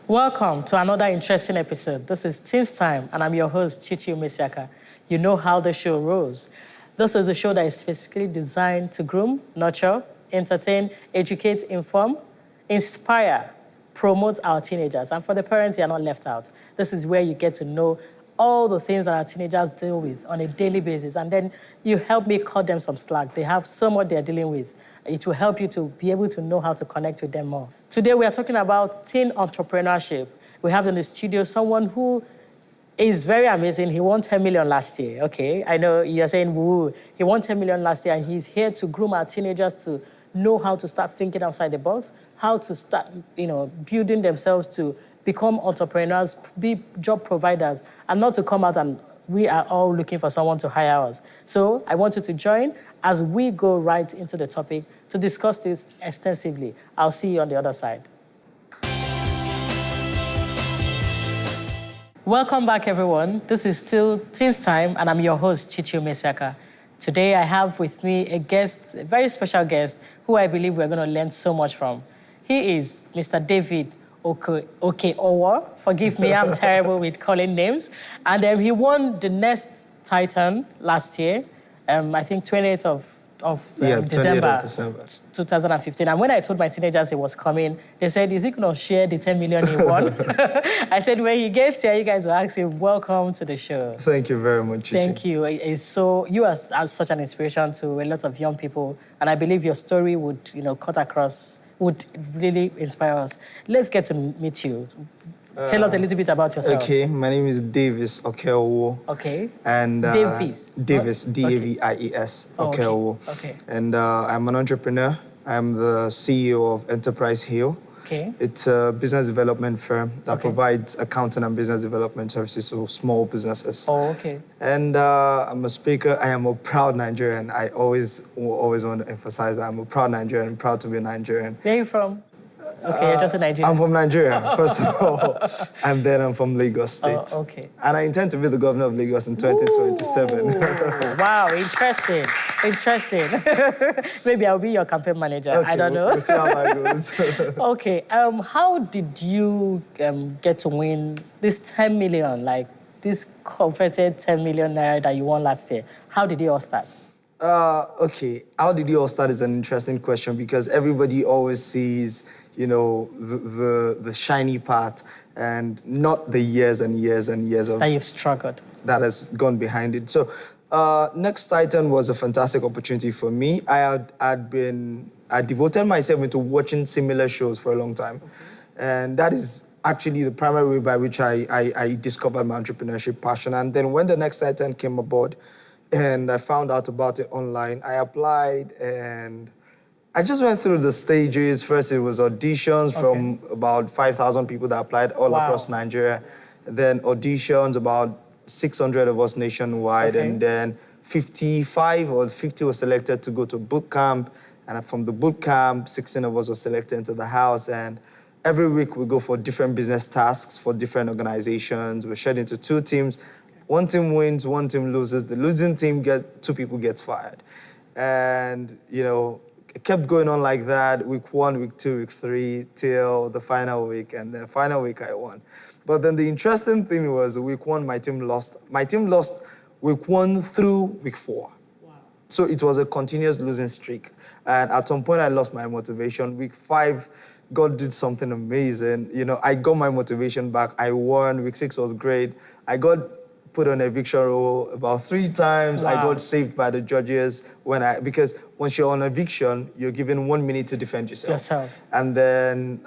Welcome to another interesting episode. This is Teens Time, and I'm your host, Chichi Umesiaka. You know how the show rolls. This is a show that is specifically designed to groom, nurture, entertain, educate, inform, inspire, promote our teenagers. And for the parents, you are not left out. This is where you get to know all the things that our teenagers deal with on a daily basis. And then you help me cut them some slack. They have so much they're dealing with. It will help you to be able to know how to connect with them more. Today, we are talking about teen entrepreneurship. We have in the studio someone who is very amazing. He won 10 million last year, okay? I know you're saying, woo. He won 10 million last year, and he's here to groom our teenagers to know how to start thinking outside the box, how to start, building themselves to become entrepreneurs, be job providers, and not to come out and we are all looking for someone to hire us. So I want you to join as we go right into the topic to discuss this extensively. I'll see you on the other side. Welcome back, everyone. This is still Teens Time, and I'm your host, Chichi Umesiaka. Today, I have with me a guest, a very special guest, who I believe we're going to learn so much from. He is Mr. David Okeowo. Forgive me, I'm terrible with calling names. And he won the Next Titan last year, I think 28th of December 2015. And when I told my teenagers it was coming, they said, is he going to share the 10 million he won? I said, when he gets here, you guys will ask him, welcome to the show. Thank you very much, Chichi. Thank you. You are such an inspiration to a lot of young people. And I believe your story would, cut across, would really inspire us. Let's get to meet you. Tell us a little bit about yourself. Okay, my name is Davis Okeowo. Okay. And Davis, Davies, Okeowo. Okay. And I'm an entrepreneur. I'm the CEO of Enterprise Hill. Okay. It's a business development firm that provides accounting and business development services to small businesses. Oh, okay. And I'm a speaker. I am a proud Nigerian. I always want to emphasize that I'm a proud Nigerian, proud to be a Nigerian. Where are you from? Okay, you're just a Nigerian. I'm from Nigeria, first of all. And then I'm from Lagos State. Oh, okay. And I intend to be the governor of Lagos in 2027. Wow, interesting. Maybe I'll be your campaign manager. Okay, I don't know. We'll see how that goes. Okay, how did you get to win this 10 million, like this coveted 10 million naira that you won last year? How did it all start? Okay, how did it all start is an interesting question because everybody always sees, the shiny part and not the years and years and years of... That you've struggled. That has gone behind it. So, Next Titan was a fantastic opportunity for me. I devoted myself into watching similar shows for a long time. Okay. And that is actually the primary way by which I discovered my entrepreneurship passion. And then when the Next Titan came aboard, and I found out about it online, I applied and I just went through the stages. First, it was auditions from about 5,000 people that applied all across Nigeria. Then auditions, about 600 of us nationwide. Okay. And then 55 or 50 were selected to go to boot camp. And from the boot camp, 16 of us were selected into the house. And every week we go for different business tasks for different organizations. We're shared into two teams. One team wins, one team loses. The losing team, two people gets fired. And, it kept going on like that, week 1, week 2, week 3, till the final week. And then final week, I won. But then the interesting thing was week 1, my team lost. My team lost week 1 through week 4. Wow. So it was a continuous losing streak. And at some point, I lost my motivation. Week 5, God did something amazing. I got my motivation back. I won. Week 6 was great. I got put on eviction roll about 3 times. Wow. I got saved by the judges because once you're on eviction, you're given 1 minute to defend yourself. And then,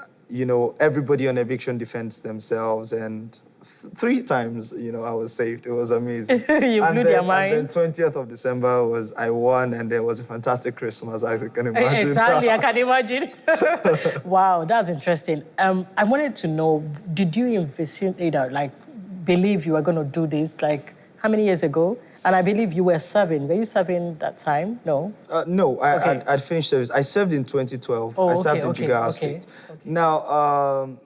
everybody on eviction defends themselves. And 3 times, I was saved. It was amazing. You blew their mind. And then 20th of December I won, and there was a fantastic Christmas, as you can imagine. Exactly, I can imagine. Wow, that's interesting. I wanted to know, did you envision, believe you were going to do this, how many years ago? And I believe you were serving. Were you serving that time? No? No, I'd finished service. I served in 2012. I served in Jigawa State. Okay. Now,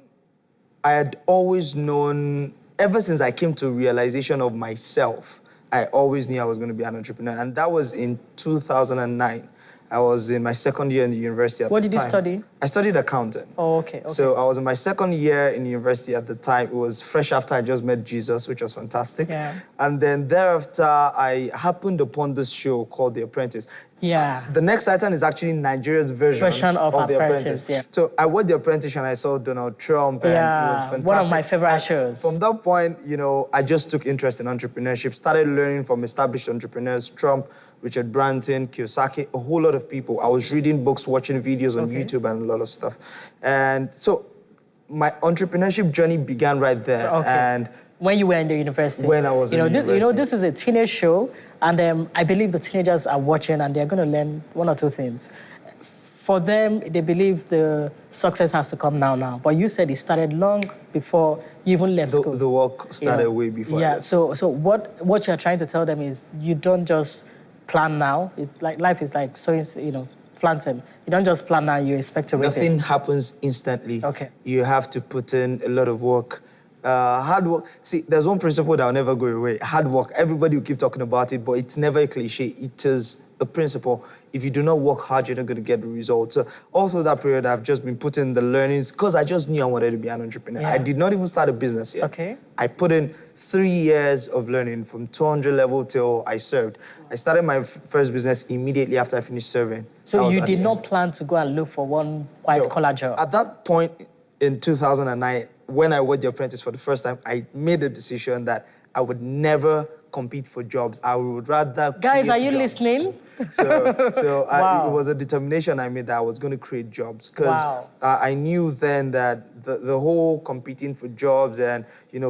I had always known, ever since I came to realization of myself, I always knew I was going to be an entrepreneur. And that was in 2009. I was in my second year in the university at the time. What did you study? I studied accounting. Oh, okay. So I was in my second year in university at the time. It was fresh after I just met Jesus, which was fantastic. Yeah. And then thereafter, I happened upon this show called The Apprentice. Yeah. The next title is actually Nigeria's version of The Apprentice. Yeah. So I watched The Apprentice and I saw Donald Trump, and it was fantastic. One of my favorite and shows. From that point, I just took interest in entrepreneurship, started learning from established entrepreneurs, Trump, Richard Branson, Kiyosaki, a whole lot of people. I was reading books, watching videos on YouTube and a lot of stuff. And so my entrepreneurship journey began right there. Okay. And when you were in the university. When I was in university. This is a teenage show, and I believe the teenagers are watching and they're going to learn one or two things. For them, they believe the success has to come now. But you said it started long before you even left school. The work started way before. Yeah. So what you're trying to tell them is you don't just plan now. It's like life is like planting. You don't just plan now. You expect to reap it. Nothing happens instantly. Okay. You have to put in a lot of work. Hard work. See, there's one principle that will never go away. Hard work. Everybody will keep talking about it, but it's never a cliche. It is a principle. If you do not work hard, you're not going to get the results. So all through that period, I've just been putting the learnings because I just knew I wanted to be an entrepreneur. Yeah. I did not even start a business yet. Okay. I put in 3 years of learning from 200 level till I served. I started my first business immediately after I finished serving. So you did not plan to go and look for one white-collar job? At that point in 2009, when I watched The Apprentice for the first time, I made a decision that I would never compete for jobs. I would rather Guys, are you jobs. listening? So Wow. it was a determination I made that I was going to create jobs because I knew then that the whole competing for jobs and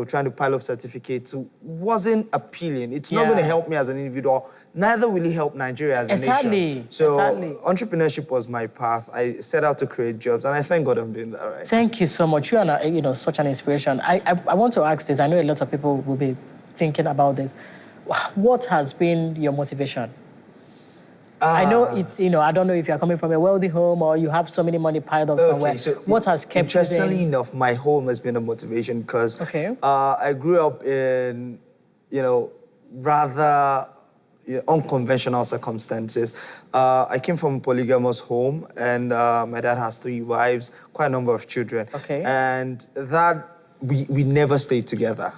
trying to pile up certificates wasn't appealing. It's not going to help me as an individual. Neither will it help Nigeria as a nation. So entrepreneurship was my path. I set out to create jobs, and I thank God I'm doing that right. Thank you so much. You are such an inspiration. I want to ask this. I know a lot of people will be thinking about this. What has been your motivation? I know I don't know if you're coming from a wealthy home or you have so many money piled up somewhere. So what has kept you? Interestingly enough, my home has been a motivation because I grew up in, rather unconventional circumstances. I came from a polygamous home, and my dad has 3 wives, quite a number of children. Okay. And that we never stayed together,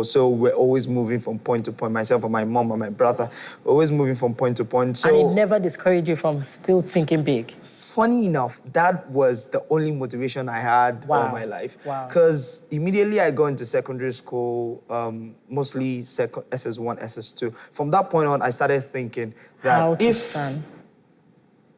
so we're always moving from point to point, myself and my mom and my brother, we're always moving from point to point. So, and it never discouraged you from still thinking big? Funny enough, that was the only motivation I had all my life. Wow. Because immediately I got into secondary school, mostly SS1, SS2. From that point on, I started thinking that if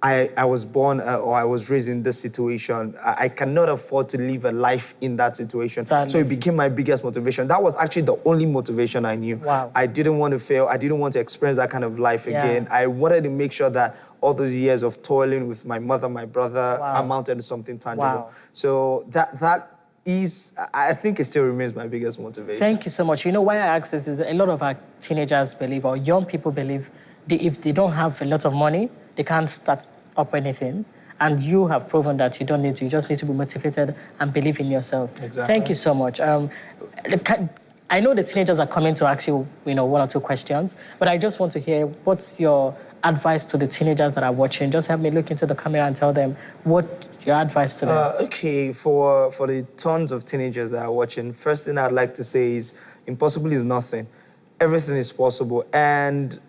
I was born or I was raised in this situation, I cannot afford to live a life in that situation. So it became my biggest motivation. That was actually the only motivation I knew. Wow. I didn't want to fail. I didn't want to experience that kind of life again. I wanted to make sure that all those years of toiling with my mother, my brother, amounted to something tangible. Wow. So that is, I think it still remains my biggest motivation. Thank you so much. Why I ask this is a lot of our teenagers believe, or young people believe, if they don't have a lot of money, they can't start up anything. And you have proven that you don't need to. You just need to be motivated and believe in yourself. Exactly. Thank you so much. I know the teenagers are coming to ask you, 1 or 2 questions, but I just want to hear what's your advice to the teenagers that are watching. Just help me look into the camera and tell them what your advice to them. Okay, for the tons of teenagers that are watching, first thing I'd like to say is impossible is nothing. Everything is possible. And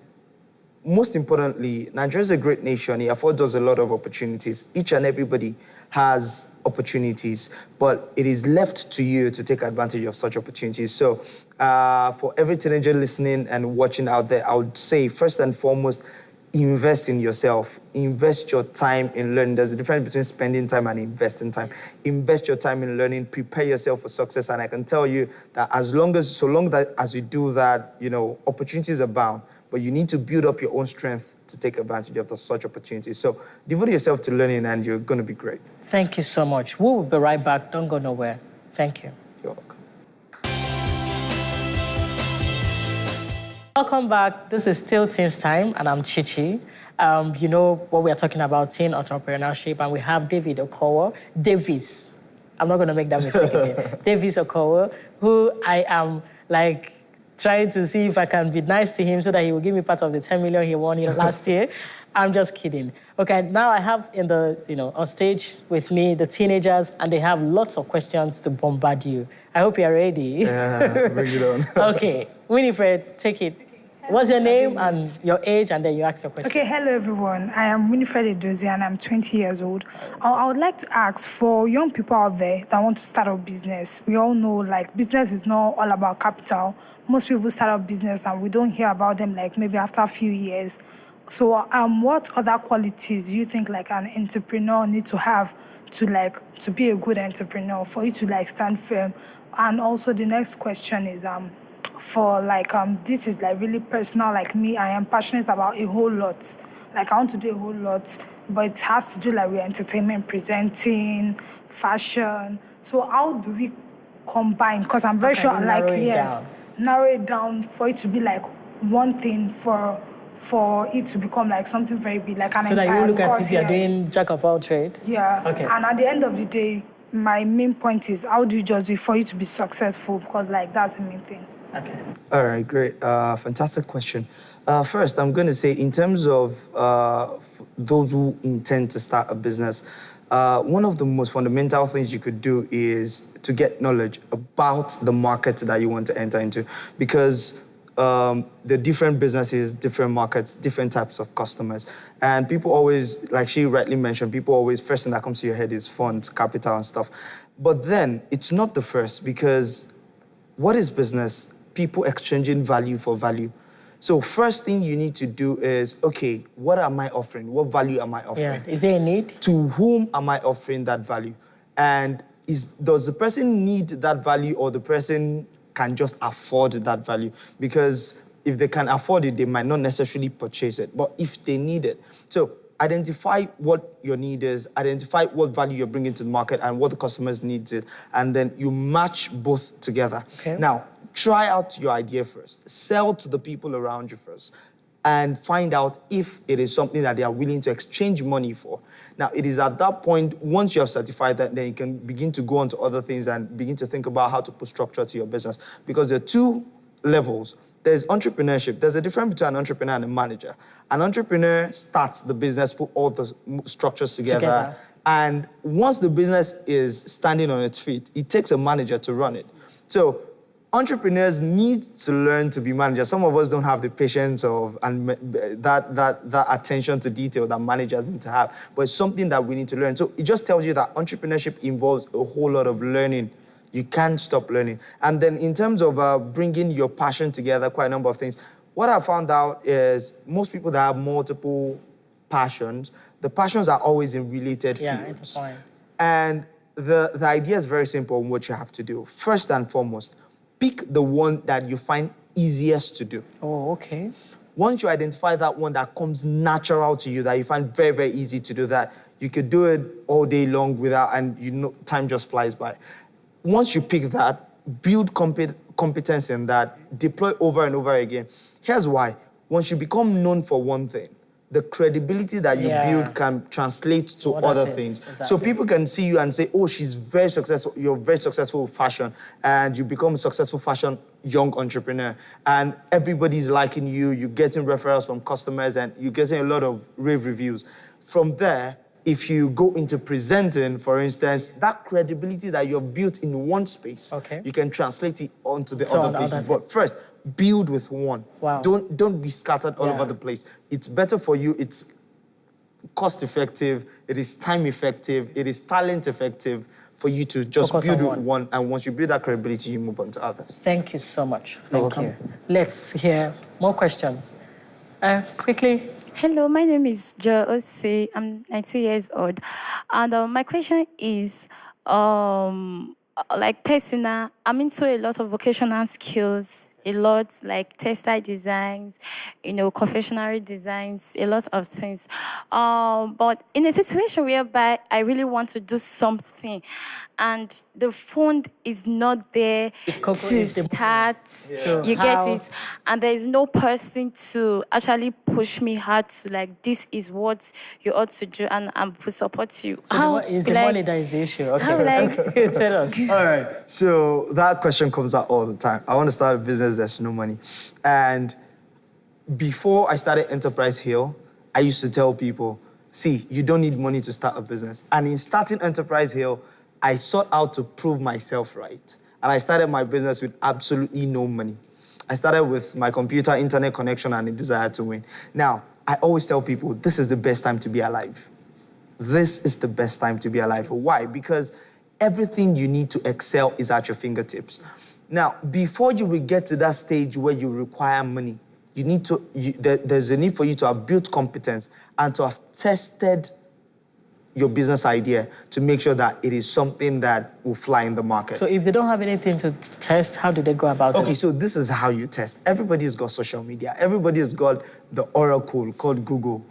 most importantly, Nigeria is a great nation. It affords us a lot of opportunities. Each and everybody has opportunities, but it is left to you to take advantage of such opportunities. So for every teenager listening and watching out there, I would say, first and foremost, invest in yourself. Invest your time in learning. There's a difference between spending time and investing time. Invest your time in learning. Prepare yourself for success. And I can tell you that so long as you do that, opportunities abound. But you need to build up your own strength to take advantage of such opportunities. So devote yourself to learning and you're going to be great. Thank you so much. We will be right back. Don't go nowhere. Thank you. You're welcome. Welcome back. This is still Teens Time, and I'm Chichi. You know what we are talking about, teen entrepreneurship, and we have David Okowo. Davis. I'm not going to make that mistake again. Davis Okowo, who I am trying to see if I can be nice to him so that he will give me part of the 10 million he won last year. I'm just kidding. Okay, now I have on stage with me the teenagers, and they have lots of questions to bombard you. I hope you're ready. Yeah, bring it on. Okay, Winifred, take it. Hello, What's your Mr. name Dennis. and your age, and then you ask your question. Okay, hello everyone. I am Winifred Edozie and I'm 20 years old. I would like to ask for young people out there that want to start a business. We all know like business is not all about capital. Most people start a business and we don't hear about them like maybe after a few years. So what other qualities do you think like an entrepreneur need to have to be a good entrepreneur, for you to like stand firm? And also the next question is for this is like really personal, like me, I am passionate about a whole lot. Like I want to do a whole lot, but it has to do like with entertainment, presenting, fashion. So how do we combine? Because I'm very sure like narrow it down for it to be like one thing for it to become like something very big, like an so that empire. you look at it, you're doing jack of all trade. Yeah. Okay. And at the end of the day, my main point is how do you just do it for you to be successful? Because like that's the main thing. Okay. All right, great. Fantastic question. First, I'm going to say in terms of those who intend to start a business, one of the most fundamental things you could do is to get knowledge about the market that you want to enter into, because the different businesses, different markets, different types of customers. And people always, like she rightly mentioned, people always, first thing that comes to your head is funds, capital and stuff. But then it's not the first, because what is business? People exchanging value for value. So first thing you need to do is, okay, what am I offering? What value am I offering? Yeah. Is there a need? To whom am I offering that value? And does the person need that value, or the person can just afford that value? Because if they can afford it, they might not necessarily purchase it. But if they need it, so identify what your need is, identify what value you're bringing to the market and what the customers needs it, and then you match both together. Okay. Now, try out your idea first. Sell to the people around you first, and find out if it is something that they are willing to exchange money for. Now, it is at that point, once you have certified that, then you can begin to go on to other things and begin to think about how to put structure to your business. Because there are two levels. There's entrepreneurship. There's a difference between an entrepreneur and a manager. An entrepreneur starts the business, put all the structures together. And once the business is standing on its feet, it takes a manager to run it. So entrepreneurs need to learn to be managers. Some of us don't have the patience and that attention to detail that managers need to have, but it's something that we need to learn. So it just tells you that entrepreneurship involves a whole lot of learning. You can't stop learning. And then in terms of bringing your passion together, quite a number of things. What I found out is most people that have multiple passions, the passions are always in related fields. Yeah, and the idea is very simple on what you have to do. First and foremost, pick the one that you find easiest to do. Oh, okay. Once you identify that one that comes natural to you, that you find very, very easy to do, that you could do it all day long without, and time just flies by. Once you pick that, build competence in that, deploy over and over again. Here's why. Once you become known for one thing, the credibility that you build can translate to other things. Exactly. So people can see you and say, oh, she's very successful, you're very successful with fashion, and you become a successful fashion young entrepreneur, and everybody's liking you, you're getting referrals from customers, and you're getting a lot of rave reviews. From there, if you go into presenting, for instance, that credibility that you've built in one space, you can translate it onto the other places. But first, build with one. Wow. Don't be scattered all over the place. It's better for you. It's cost effective. It is time effective. It is talent effective for you to just build with one. And once you build that credibility, you move on to others. Thank you so much. Thank you. Let's hear more questions. Quickly. Hello, my name is Jo Osi. I'm 19 years old. And my question is, like personal, I'm into a lot of vocational skills, a lot like textile designs, confectionery designs, a lot of things. But in a situation whereby I really want to do something and the fund is not there to start, you get it, and there is no person to actually push me hard to like, this is what you ought to do, and I will support you. So how is the money that is the issue? Okay, how, tell us. All right, so that question comes out all the time. I want to start a business, there's no money. And before I started Enterprise Hill, I used to tell people, see, you don't need money to start a business. And in starting Enterprise Hill, I sought out to prove myself right. And I started my business with absolutely no money. I started with my computer, internet connection, and a desire to win. Now, I always tell people, this is the best time to be alive. This is the best time to be alive. Why? Because everything you need to excel is at your fingertips. Now, before you will get to that stage where you require money, there's a need for you to have built competence and to have tested your business idea to make sure that it is something that will fly in the market. So if they don't have anything to test, how do they go about it? Okay, so this is how you test. Everybody's got social media. Everybody's got the oracle called Google.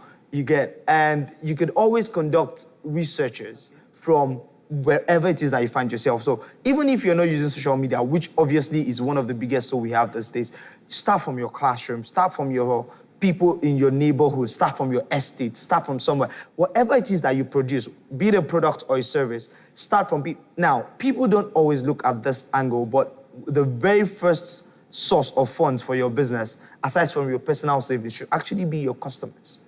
And you could always conduct researches from wherever it is that you find yourself. So even if you're not using social media, which obviously is one of the biggest tools we have these days, start from your classroom, start from your people in your neighborhood, start from your estate, start from somewhere. Whatever it is that you produce, be it a product or a service, start from people. Now, people don't always look at this angle, but the very first source of funds for your business, aside from your personal savings, should actually be your customers.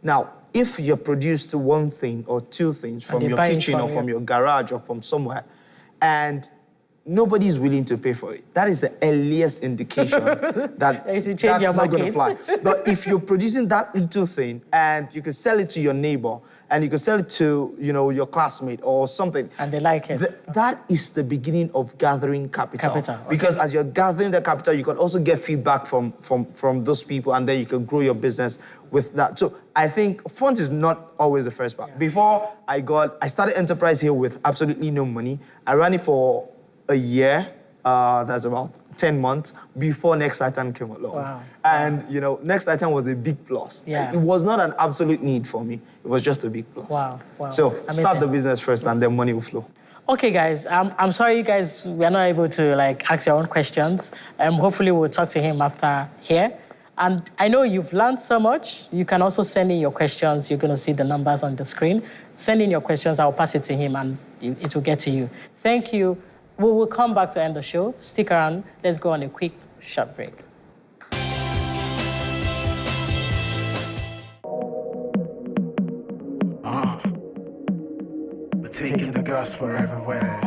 Now, if you produced one thing or two things from your kitchen or from your garage or from somewhere, and nobody is willing to pay for it, that is the earliest indication that that's not going to fly. But if you're producing that little thing and you can sell it to your neighbor and you can sell it to, your classmate or something, and they like it, that is the beginning of gathering capital. Okay. Because as you're gathering the capital, you can also get feedback from those people, and then you can grow your business with that. So I think funds is not always the first part. Yeah. Before I started Enterprise Hill with absolutely no money. I ran it for a year, that's about 10 months, before Next Item came along. Wow. And, Next Item was a big plus. Yeah. It was not an absolute need for me. It was just a big plus. Wow. So Amazing. Start the business first and then money will flow. Okay, guys, I'm sorry you guys were not able to ask your own questions. Hopefully we'll talk to him after here. And I know you've learned so much. You can also send in your questions. You're going to see the numbers on the screen. Send in your questions. I'll pass it to him and it will get to you. Thank you. We will come back to end the show. Stick around. Let's go on a quick, short break. We're taking the gospel everywhere.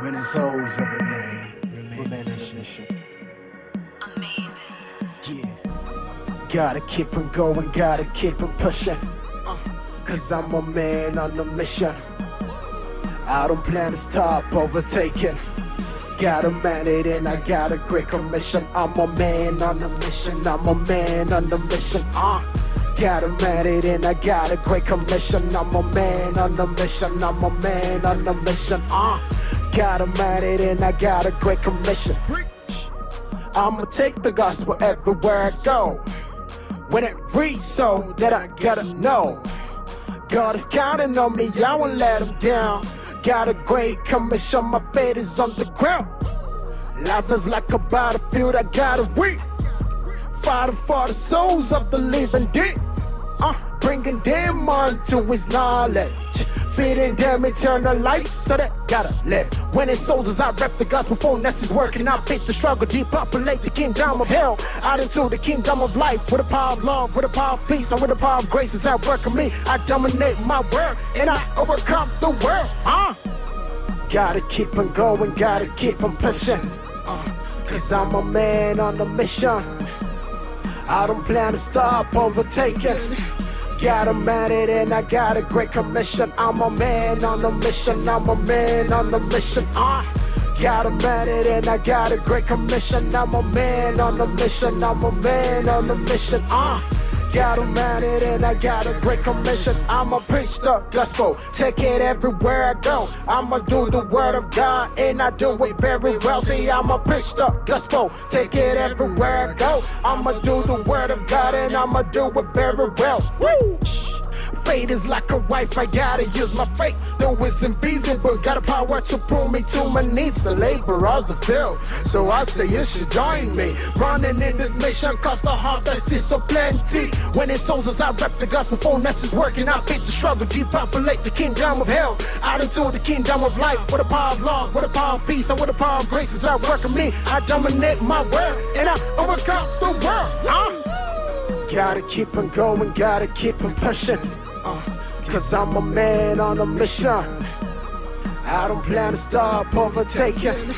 Winning souls every day. Remain on mission. Amazing. Yeah. Gotta keep on going, gotta keep on pushing. Cause I'm a man on a mission. I don't plan to stop overtaking. Got a mandate and I got a great commission. I'm a man on a mission. I'm a man on a mission. Got a mandate and I got a great commission. I'm a man on a mission. I'm a man on a mission. Got a mandate and I got a great commission. I'ma take the gospel everywhere I go. When it reads so that I gotta know. God is counting on me, I won't let him down. Got a great commission, my fate is on the ground. Life is like a battlefield, I gotta win. Fighting for the souls of the living dead. Bringing them onto his knowledge. Feeding them eternal life, so they gotta live. Winning souls as I rep the gospel for is working. I beat the struggle, depopulate the kingdom of hell. Out into the kingdom of life, with the power of love, with the power of peace, and with the power of grace is at work in me. I dominate my world, and I overcome the world. Gotta keep on going, gotta keep on pushing. Cause I'm a man on a mission. I don't plan to stop overtaking. Got a mandate and I got a great commission. I'm a man on a mission. I'm a man on a mission. Got a mandate and I got a great commission. I'm a man on a mission. I'm a man on a mission. Got a mandate and I got a great commission. I'ma preach the gospel, take it everywhere I go. I'ma do the word of God and I do it very well. See, I'ma preach the gospel, take it everywhere I go. I'ma do the word of God and I'ma do it very well. Woo! Fate is like a wife, I gotta use my faith. Though it's invisible, got a power to pull me to my knees. The laborers are filled, so I say you should join me. Running in this mission, cause the harvest is so plenty. When it's souls as I rep the gospel, for is working. I beat the struggle, depopulate the kingdom of hell. Out into the kingdom of life, with the power of love, with the power of peace, and with the power of grace is at work in me. I dominate my world, and I overcome the world. Gotta keep on going, gotta keep on pushing. Cause I'm a man on a mission. I don't plan to stop overtaking.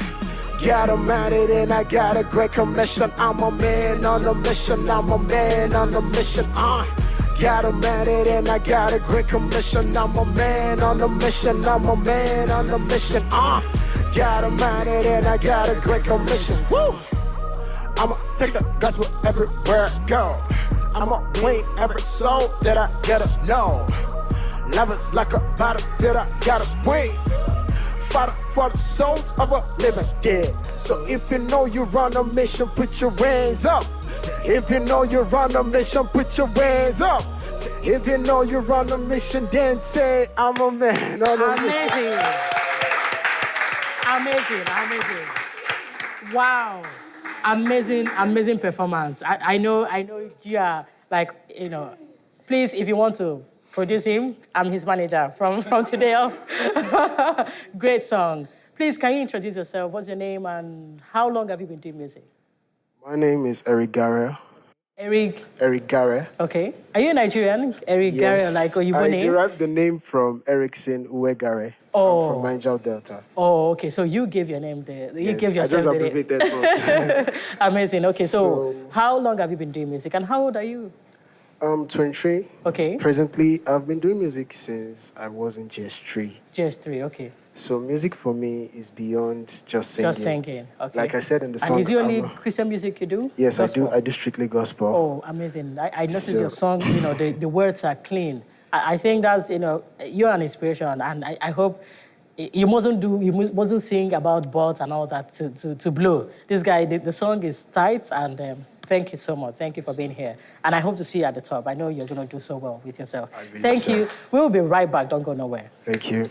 Got a minded and I got a great commission. I'm a man on a mission, I'm a man on a mission. Got a minded and I got a great commission. I'm a man on a mission, I'm a man on a mission. Got a minded and I got a great commission. Woo! I'ma take the gospel everywhere I go. I'ma win every soul that I get to know. Love is like a battlefield, I gotta win. Fight for the souls of a living dead. So if you know you're on a mission, put your hands up. If you know you're on a mission, put your hands up. If you know you're on a mission, then say, I'm a man on a mission. Amazing. Wow. Amazing performance. I know you are like, please, if you want to produce him, I'm his manager from today on. Great song. Please, can you introduce yourself? What's your name and how long have you been doing music? My name is Eric Garre. Eric Garre. Okay. Are you Nigerian? Eric Yes, Garre, like Oyibo I name? derived the name from Erickson Uwegare. Oh. From Niger Delta. Oh, okay. So you gave your name there. You Yes, gave yourself I just abbreviated both. Amazing. Okay, so So- how long have you been doing music and how old are you? 23. Okay. Presently, I've been doing music since I was in GS3. GS3, okay. So music for me is beyond just singing. Just singing, okay. Like I said in the song. And is it only I'm Christian music you do? Yes, Gospel? I do strictly gospel. Oh, amazing. I noticed So- your song, the words are clean. I think that's, you're an inspiration and I hope you mustn't sing about birds and all that to blow. This guy, the song is tight and thank you so much. Thank you for being here. And I hope to see you at the top. I know you're going to do so well with yourself. I believe Thank so. you. We will be right back. Don't go nowhere. Thank you.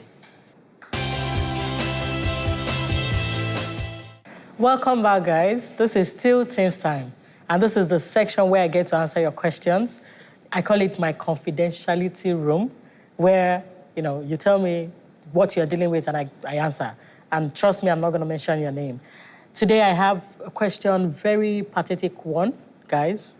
Welcome back, guys. This is still Teens Time. And this is the section where I get to answer your questions. I call it my confidentiality room, where, you tell me what you're dealing with and I answer. And trust me, I'm not going to mention your name. Today, I have a question, very pathetic one, guys.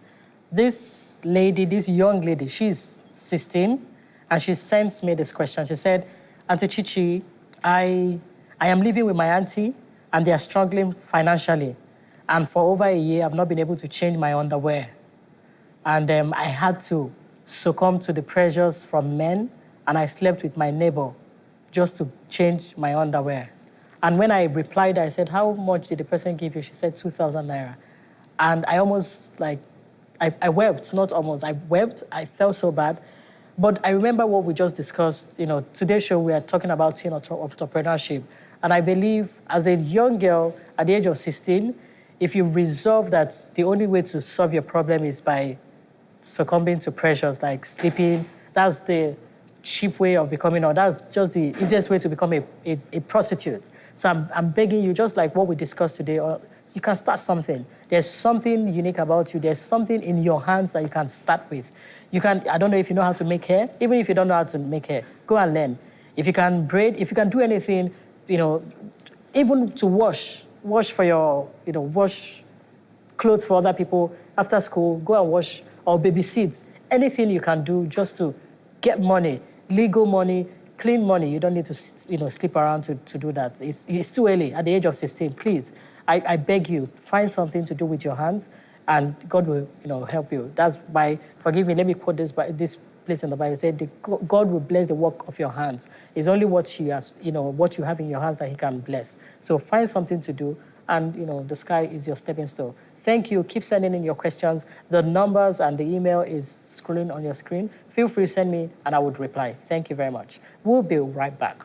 This young lady, she's 16, and she sends me this question. She said, Auntie Chichi, I am living with my auntie, and they are struggling financially. And for over a year, I've not been able to change my underwear. And I had to succumb to the pressures from men, and I slept with my neighbor just to change my underwear. And when I replied, I said, how much did the person give you? She said, 2,000 naira. And I almost, I wept, not almost, I wept. I felt so bad. But I remember what we just discussed. Today's show, we are talking about teen entrepreneurship. And I believe as a young girl at the age of 16, if you resolve that the only way to solve your problem is by succumbing to pressures like sleeping, that's the cheap way of becoming, or that's just the easiest way to become a prostitute. So I'm begging you, just like what we discussed today, or you can start something. There's something unique about you. There's something in your hands that you can start with. I don't know if you know how to make hair. Even if you don't know how to make hair, go and learn. If you can braid, if you can do anything, even to wash for your, wash clothes for other people after school, go and wash, or babysit. Anything you can do just to get money, legal money, clean money. You don't need to, sleep around to do that. It's too early. At the age of 16, please, I beg you, find something to do with your hands, and God will, help you. That's why, forgive me, let me quote this place in the Bible. It said, God will bless the work of your hands. It's only what you have, what you have in your hands that He can bless. So find something to do, and the sky is your stepping stone. Thank you. Keep sending in your questions. The numbers and the email is scrolling on your screen. Feel free to send me, and I would reply. Thank you very much. We'll be right back.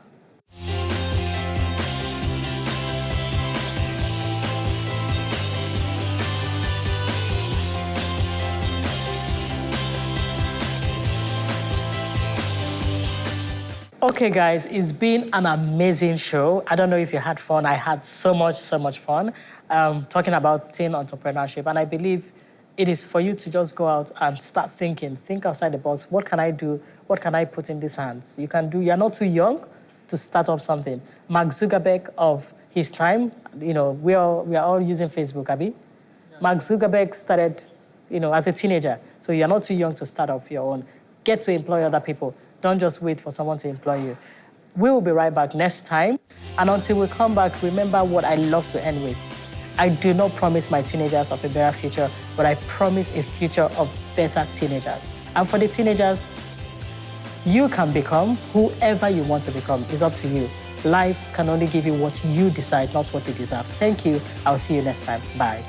Okay, guys, it's been an amazing show. I don't know if you had fun. I had so much fun talking about teen entrepreneurship. And I believe it is for you to just go out and start thinking. Think outside the box. What can I do? What can I put in these hands? You're not too young to start up something. Mark Zuckerberg of his time, we are all using Facebook, Abi? Yeah. Mark Zuckerberg started, as a teenager. So you're not too young to start off your own. Get to employ other people. Don't just wait for someone to employ you. We will be right back next time. And until we come back, remember what I love to end with. I do not promise my teenagers of a better future, but I promise a future of better teenagers. And for the teenagers, you can become whoever you want to become. It's up to you. Life can only give you what you decide, not what you deserve. Thank you. I'll see you next time. Bye.